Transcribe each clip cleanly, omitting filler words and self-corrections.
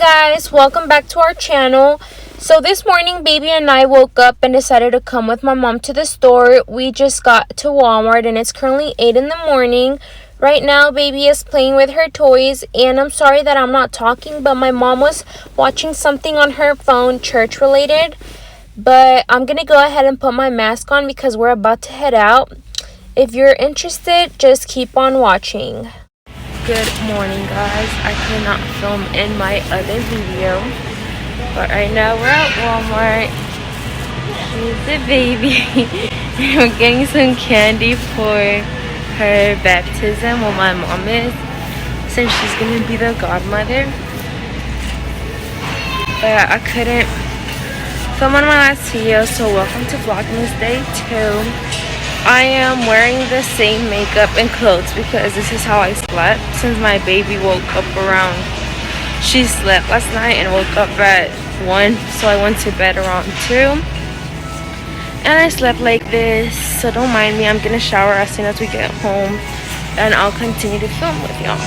guys, welcome back to our channel. So this morning baby and I woke up and decided to come with my mom to the store. We just got to Walmart and it's currently 8 in the morning. Right now baby is playing with her toys, and I'm sorry that I'm not talking, but my mom was watching something on her phone, church related. But I'm gonna go ahead and put my mask on because we're about to head out. If you're interested, just keep on watching. Good morning guys. I could not film in my other video, but right now we're at Walmart. Here's the baby. We're getting some candy for her baptism. Well, my mom is, since she's gonna be the godmother. But I couldn't film on my last video, so welcome to Vlogmas Day 2. I am wearing the same makeup and clothes because this is how I slept since my baby woke up around. She slept last night and woke up at 1, so I went to bed around 2. And I slept like this, so don't mind me. I'm gonna shower as soon as we get home and I'll continue to film with y'all.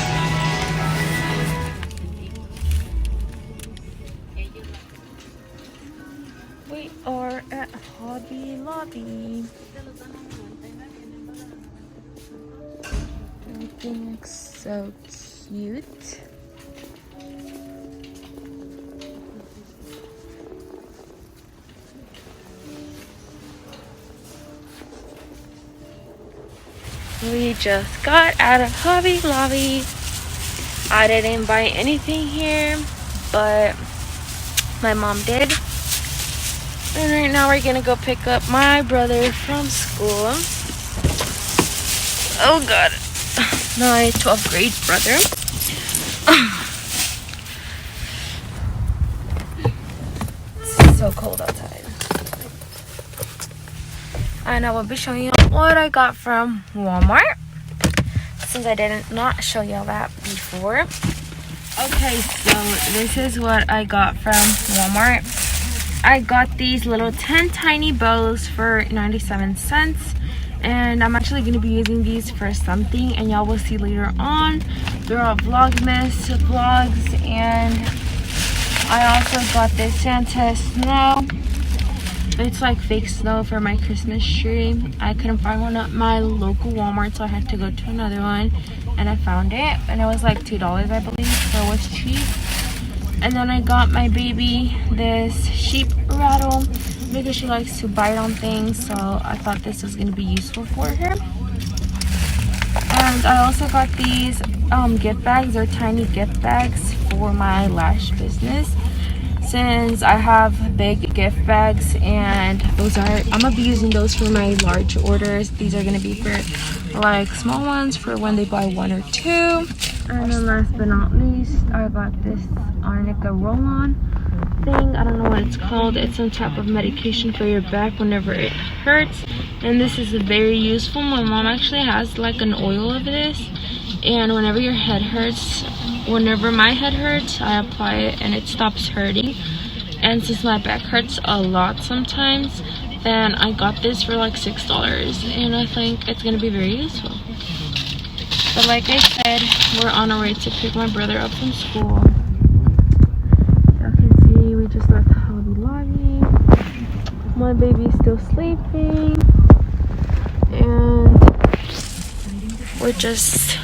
We are at Hobby Lobby. Everything looks so cute. We just got out of Hobby Lobby. I didn't buy anything here, but my mom did. And right now we're gonna go pick up my brother from school. Oh god. My 12th grade brother. It's so cold outside. And I will be showing you what I got from Walmart, since I did not show you that before. Okay, so this is what I got from Walmart. I got these little 10 tiny bows for 97 cents. And I'm actually going to be using these for something, and y'all will see later on. They're all Vlogmas vlogs. And I also got this Santa snow. It's like fake snow for my Christmas tree. I couldn't find one at my local Walmart, so I had to go to another one, and I found it, and it was like $2 I believe, so it was cheap. And then I got my baby this sheep rattle because she likes to bite on things, so I thought this was going to be useful for her. And I also got these gift bags. They're tiny gift bags for my lash business, since I have big gift bags, and I'm gonna be using those for my large orders. These are gonna be for like small ones for when they buy 1 or 2. And then last but not least, I got this arnica roll-on thing. I don't know what it's called. It's some type of medication for your back whenever it hurts, and this is very useful. My mom actually has like an oil of this, and whenever your head hurts, whenever my head hurts, I apply it and it stops hurting. And since my back hurts a lot sometimes, then I got this for like $6, and I think it's gonna be very useful. But like I said, we're on our way to pick my brother up from school. Y'all can see we just left Hobby Lobby. My baby's still sleeping, and we're just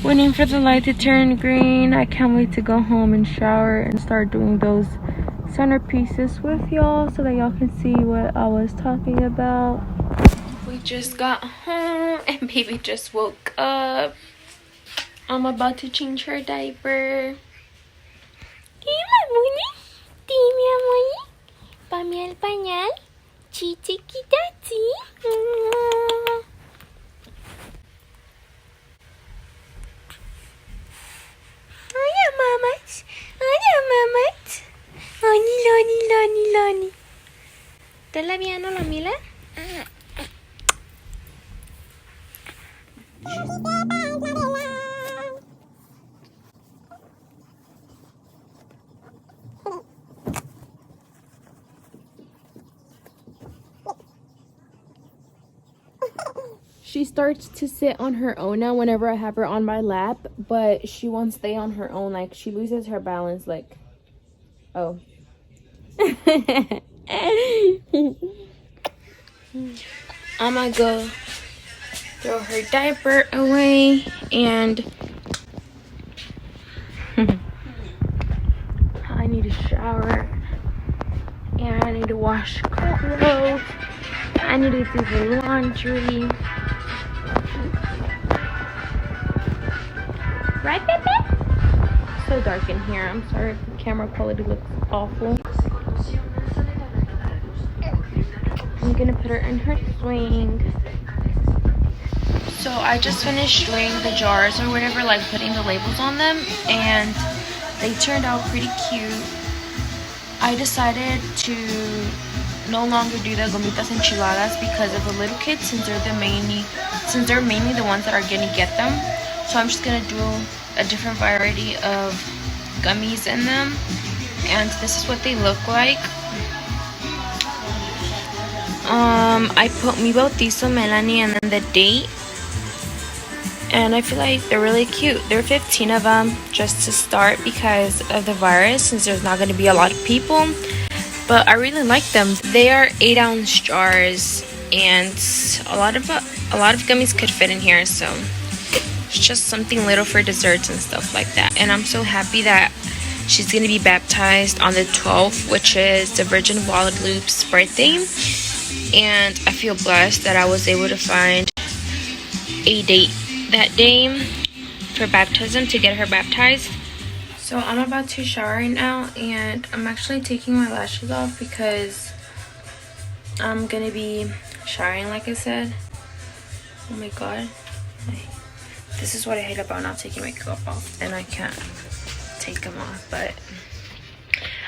waiting for the light to turn green. I can't wait to go home and shower and start doing those centerpieces with y'all, so that y'all can see what I was talking about. We just got home and baby just woke up. I'm about to change her diaper. Dime, amor. Pame el pañal. Chichiquitati. Hola, mamas. Hola, mamas. Loni, Loni, Loni, Loni. ¿Te la bien, la Mila? She she starts to sit on her own now whenever I have her on my lap, but she won't stay on her own. Like, she loses her balance, like, oh. I'm gonna go throw her diaper away, and I need a shower, and I need to wash clothes. I need to do the laundry. Right, baby? So dark in here. I'm sorry if the camera quality looks awful. I'm gonna put her in her swing. So I just finished doing the jars or whatever, like putting the labels on them, and they turned out pretty cute. I decided to no longer do the gomitas enchiladas because of the little kids, since they're mainly the ones that are gonna get them. So I'm just gonna do a different variety of gummies in them, and this is what they look like. I put mi bautizo, Melanie, and then the date, and I feel like they're really cute. There are 15 of them just to start because of the virus, since there's not going to be a lot of people, but I really like them. They are 8-ounce jars, and a lot of gummies could fit in here, so it's just something little for desserts and stuff like that. And I'm so happy that she's going to be baptized on the 12th, which is the Virgin of Guadalupe's birthday. And I feel blessed that I was able to find a date that day for baptism to get her baptized. So I'm about to shower right now, and I'm actually taking my lashes off because I'm gonna be showering, like I said. Oh my god. This is what I hate about not taking makeup off, and I can't take them off, but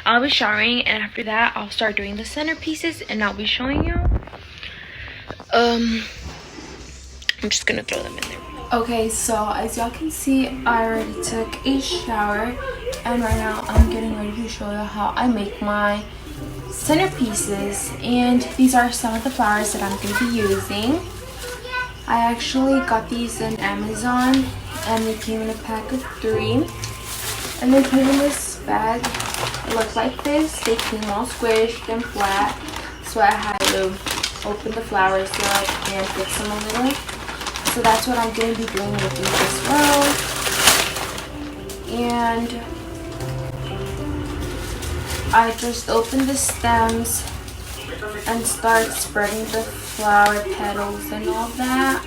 I'll be showering, and after that I'll start doing the centerpieces, and I'll be showing you. I'm just gonna throw them in there. Okay, so as y'all can see, I already took a shower, and right now I'm getting ready to show you how I make my centerpieces. And these are some of the flowers that I'm going to be using. I actually got these in Amazon, and they came in a pack of 3, and they came in this bag. It looked like this. They came all squished and flat, so I had to open the flowers up and fix them a little. So that's what I'm going to be doing with these as well. And I just open the stems and start spreading the flower petals and all that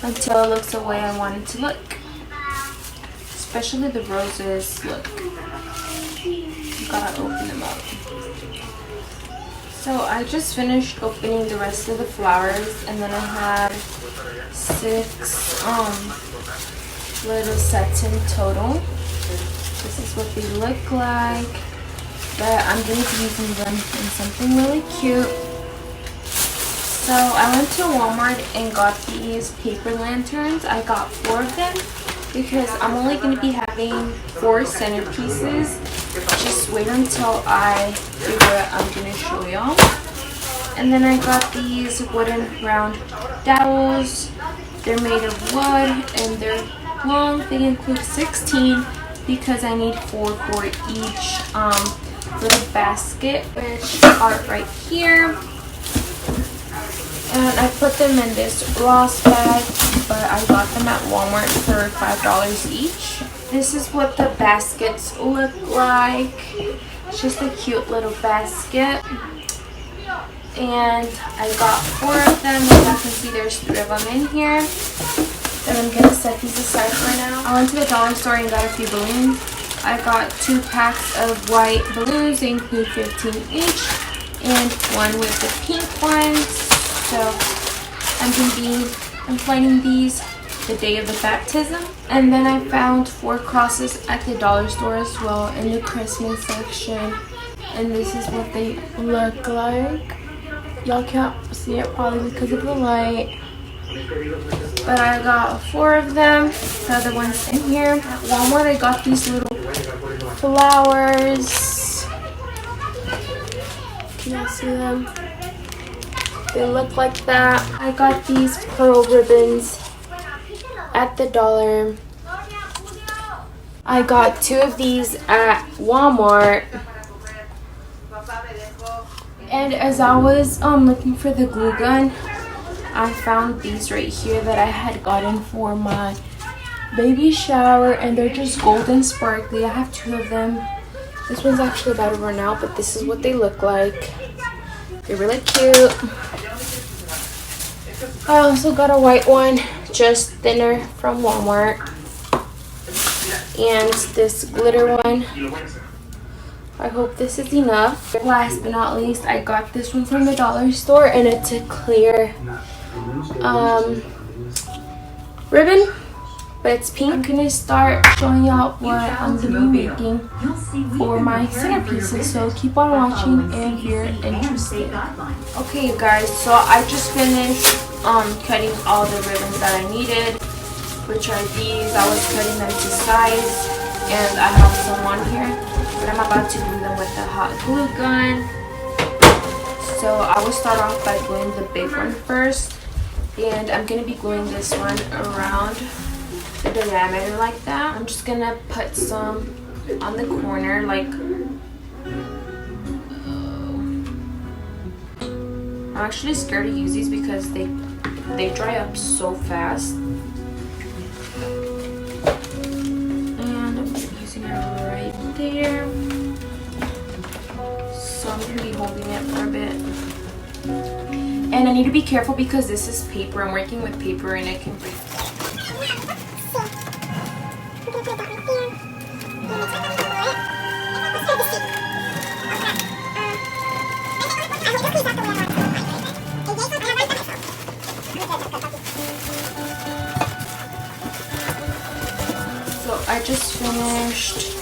until it looks the way I want it to look. Especially the roses. Look, you gotta open them up. So I just finished opening the rest of the flowers, and then I have 6 little sets in total. This is what they look like, but I'm going to be using them in something really cute. So I went to Walmart and got these paper lanterns. I got 4 of them because I'm only going to be having 4 centerpieces. Just wait until I do what I'm going to show y'all. And then I got these wooden round dowels. They're made of wood and they're long. They include 16 because I need 4 for each little basket, which are right here. And I put them in this Ross bag, but I got them at Walmart for $5 each. This is what the baskets look like. It's just a cute little basket. And I got 4 of them. As you can see, there's 3 of them in here. And I'm gonna set these aside for now. I went to the dollar store and got a few balloons. I got 2 packs of white balloons. They include 15 each, and 1 with the pink ones. So I'm gonna be inflating these the day of the baptism. And then I found 4 crosses at the dollar store as well in the Christmas section. And this is what they look like. Y'all can't see it probably because of the light, but I got 4 of them. The other one's in here. At Walmart I got these little flowers. Can y'all see them? They look like that. I got these pearl ribbons at the dollar. I got 2 of these at Walmart. And as I was looking for the glue gun, I found these right here that I had gotten for my baby shower, and they're just golden sparkly. I have 2 of them. This one's actually about to run out, but this is what they look like. They're really cute. I also got a white one, just thinner, from Walmart. And this glitter one. I hope this is enough. Last but not least, I got this one from the dollar store, and it's a clear ribbon, but it's pink. I'm gonna start showing y'all what I'm gonna be making for my centerpieces, so keep on watching if you're interested. Okay, you guys, so I just finished cutting all the ribbons that I needed, which are these. I was cutting them to size, and I have some on here, but I'm about to glue them with the hot glue gun. So I will start off by gluing the big one first, and I'm going to be gluing this one around the diameter like that. I'm just going to put some on the corner, like, I'm actually scared to use these because they dry up so fast. And I'm using it right there. So I'm going to be holding it for a bit. And I need to be careful because this is paper. I'm working with paper and it can break. So I just finished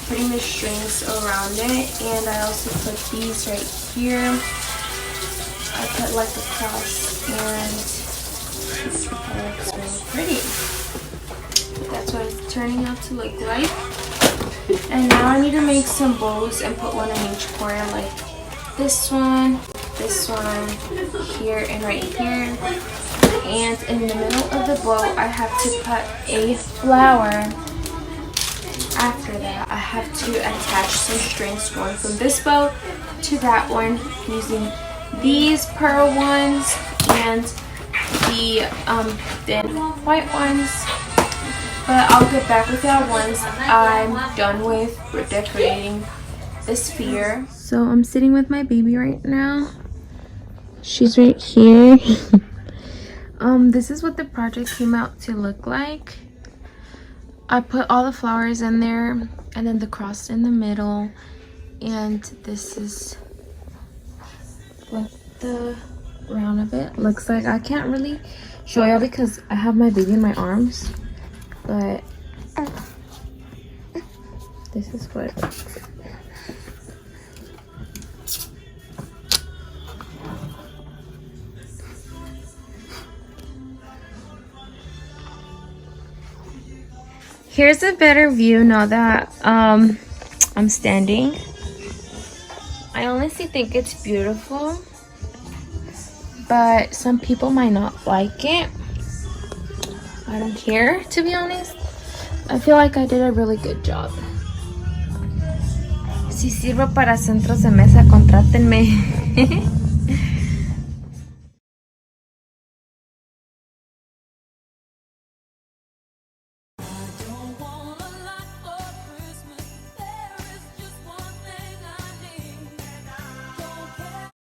putting the strings around it, and I also put these right here. I put like a cross, and it looks really pretty. That's what it's turning out to look like. And now I need to make some bows and put one in each corner, like this one, here, and right here. And in the middle of the bow, I have to put a flower. After that, I have to attach some strings going from this bow to that one using these pearl ones and the thin white ones. But I'll get back with y'all once I'm done with decorating the sphere. So I'm sitting with my baby right now. She's right here. This is what the project came out to look like. I put all the flowers in there, and then the cross in the middle, and this is what the round of it looks like. I can't really show y'all because I have my baby in my arms, but this is what it looks like. Here's a better view now that I'm standing. I honestly think it's beautiful, but some people might not like it. I don't care, to be honest. I feel like I did a really good job. Si sirvo para centros de mesa, contrátenme.